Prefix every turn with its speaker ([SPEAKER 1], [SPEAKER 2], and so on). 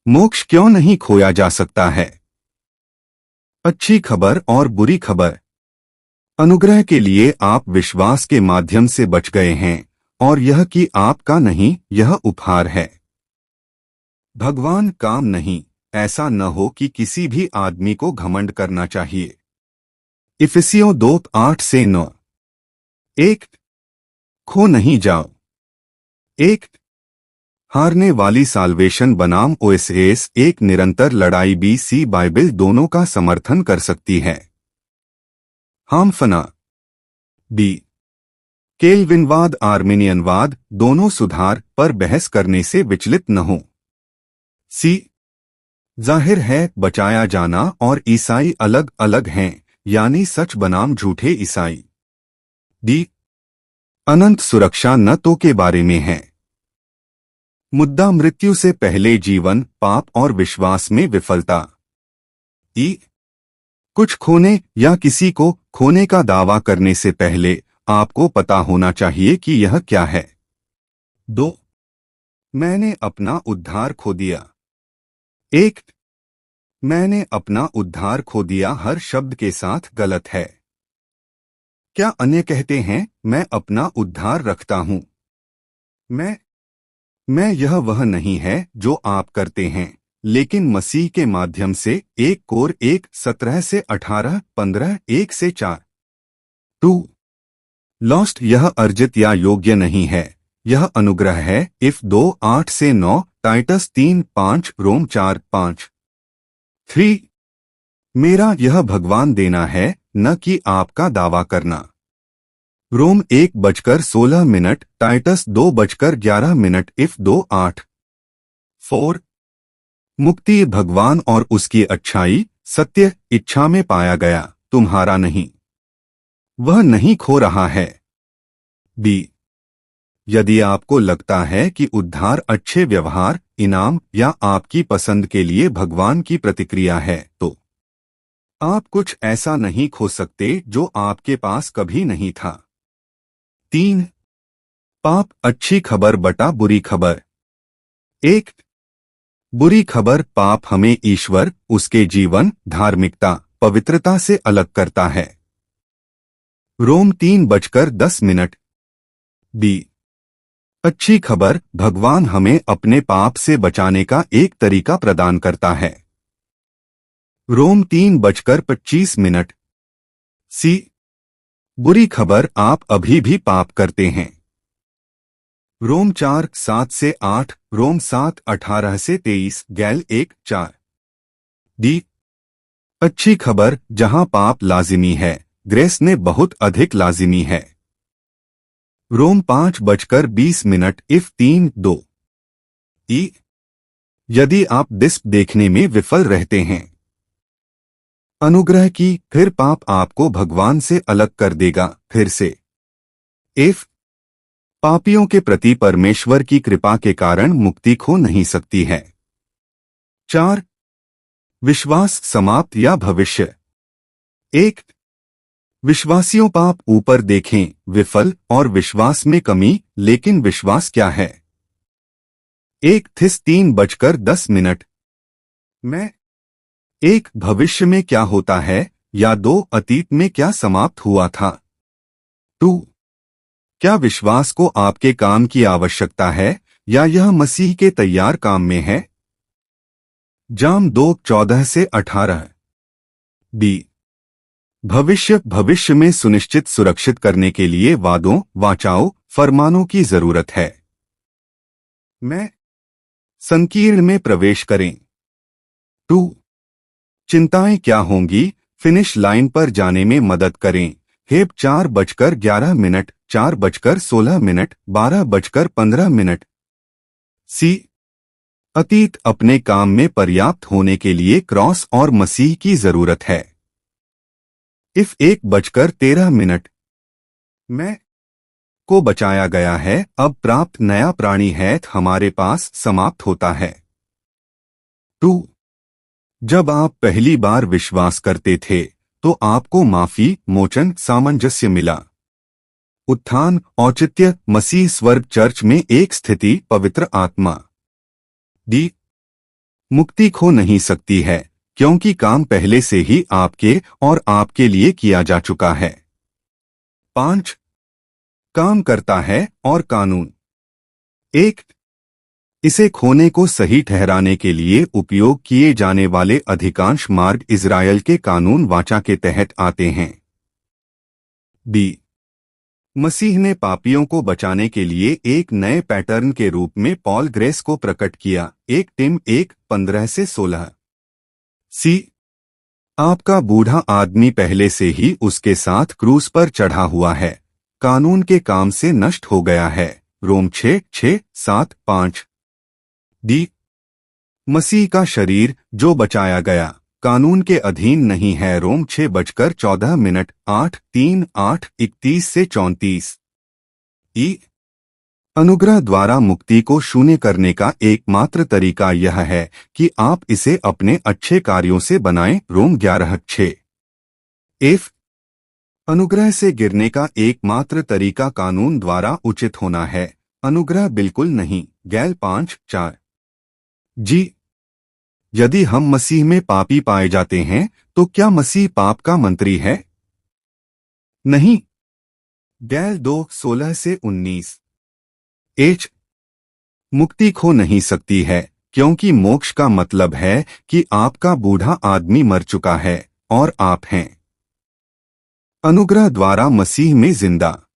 [SPEAKER 1] मोक्ष क्यों नहीं खोया जा सकता है? अच्छी खबर और बुरी खबर। अनुग्रह के लिए आप विश्वास के माध्यम से बच गए हैं और यह कि आपका नहीं, यह उपहार है। भगवान काम नहीं, ऐसा न हो कि किसी भी आदमी को घमंड करना चाहिए। इफिसियों 2:8 से 9। 1 खो नहीं जाओ। 1 हारने वाली साल्वेशन बनाम ओएसएस एक निरंतर लड़ाई बीसी बाइबल दोनों का समर्थन कर सकती है। हामफना बी केल्विनवाद आर्मेनियनवाद दोनों सुधार पर बहस करने से विचलित न हो। सी जाहिर है बचाया जाना और ईसाई अलग अलग हैं, यानी सच बनाम झूठे ईसाई। डी अनंत सुरक्षा न तो के बारे में है। मुद्दा मृत्यु से पहले जीवन, पाप और विश्वास में विफलता। ई कुछ खोने या किसी को खोने का दावा करने से पहले आपको पता होना चाहिए कि यह क्या है। 2 मैंने अपना उद्धार खो दिया। 1 मैंने अपना उद्धार खो दिया हर शब्द के साथ गलत है। क्या अन्य कहते हैं मैं अपना उद्धार रखता हूं? मैं यह वह नहीं है जो आप करते हैं, लेकिन मसीह के माध्यम से। 1 कोर 1:17 से 18, 15, 1 से 4। 2 लॉस्ट यह अर्जित या योग्य नहीं है, यह अनुग्रह है। इफ 2:8 से 9, टाइटस 3:5, रोम 4:5। 3 मेरा यह भगवान देना है, न कि आपका दावा करना। रोम 1:16, टाइटस 2:11, इफ 2:8। 4 मुक्ति भगवान और उसकी अच्छाई, सत्य, इच्छा में पाया गया, तुम्हारा नहीं। वह नहीं खो रहा है। बी यदि आपको लगता है कि उद्धार अच्छे व्यवहार, इनाम या आपकी पसंद के लिए भगवान की प्रतिक्रिया है, तो आप कुछ ऐसा नहीं खो सकते जो आपके पास कभी नहीं था। 3 पाप अच्छी खबर बटा बुरी खबर। 1 बुरी खबर पाप हमें ईश्वर, उसके जीवन, धार्मिकता, पवित्रता से अलग करता है। रोम 3:10। बी अच्छी खबर भगवान हमें अपने पाप से बचाने का एक तरीका प्रदान करता है। रोम 3:25। सी बुरी खबर आप अभी भी पाप करते हैं। रोम 4:7 से 8, रोम 7:18 से 23, गैल 1:4। डी अच्छी खबर जहां पाप लाजिमी है, ग्रेस ने बहुत अधिक लाजिमी है। रोम 5:20, इफ 3:2। ई यदि आप डिस्प देखने में विफल रहते हैं अनुग्रह की, फिर पाप आपको भगवान से अलग कर देगा। फिर से एफ पापियों के प्रति परमेश्वर की कृपा के कारण मुक्ति खो नहीं सकती है। 4 विश्वास समाप्त या भविष्य। 1 विश्वासियों पाप ऊपर देखें, विफल और विश्वास में कमी, लेकिन विश्वास क्या है? 1 थिस 3:10। मैं 1 भविष्य में क्या होता है, या 2 अतीत में क्या समाप्त हुआ था। 2 क्या विश्वास को आपके काम की आवश्यकता है, या यह मसीह के तैयार काम में है? जाम 2:14 से 18। बी भविष्य में सुनिश्चित सुरक्षित करने के लिए वादों, वाचाओं, फरमानों की जरूरत है। मैं संकीर्ण में प्रवेश करें। 2 चिंताएं क्या होंगी, फिनिश लाइन पर जाने में मदद करें। हेब 4:11, 4:16, 12:15। सी अतीत अपने काम में पर्याप्त होने के लिए क्रॉस और मसीह की जरूरत है। इफ 1:13 मैं को बचाया गया है, अब प्राप्त नया प्राणी है हमारे पास समाप्त होता है। 2 जब आप पहली बार विश्वास करते थे तो आपको माफी, मोचन, सामंजस्य मिला। उत्थान, औचित्य, मसीह स्वर्ग चर्च में एक स्थिति, पवित्र आत्मा। डी मुक्ति खो नहीं सकती है, क्योंकि काम पहले से ही आपके और आपके लिए किया जा चुका है। 5. काम करता है और कानून। 1. इसे खोने को सही ठहराने के लिए उपयोग किए जाने वाले अधिकांश मार्ग इज़राइल के कानून वाचा के तहत आते हैं। B. मसीह ने पापियों को बचाने के लिए एक नए पैटर्न के रूप में पॉल ग्रेस को प्रकट किया। 1 टिम 1:15-16। C. आपका बूढ़ा आदमी पहले से ही उसके साथ क्रूस पर चढ़ा हुआ है, कानून के काम से नष्ट हो गया है। रोम 6:6-7-5। D. मसीह का शरीर जो बचाया गया कानून के अधीन नहीं है। रोम 6:14 8:3-8:31-34। E. अनुग्रह द्वारा मुक्ति को शून्य करने का एकमात्र तरीका यह है कि आप इसे अपने अच्छे कार्यों से बनाएं। रोम 11:6। F. अनुग्रह से गिरने का एकमात्र तरीका कानून द्वारा उचित होना है, अनुग्रह बिल्कुल नहीं। गैल 5:4। G. यदि हम मसीह में पापी पाए जाते हैं तो क्या मसीह पाप का मंत्री है? नहीं। गैल 2:16-19। H. मुक्ति खो नहीं सकती है, क्योंकि मोक्ष का मतलब है कि आपका बूढ़ा आदमी मर चुका है और आप हैं अनुग्रह द्वारा मसीह में जिंदा।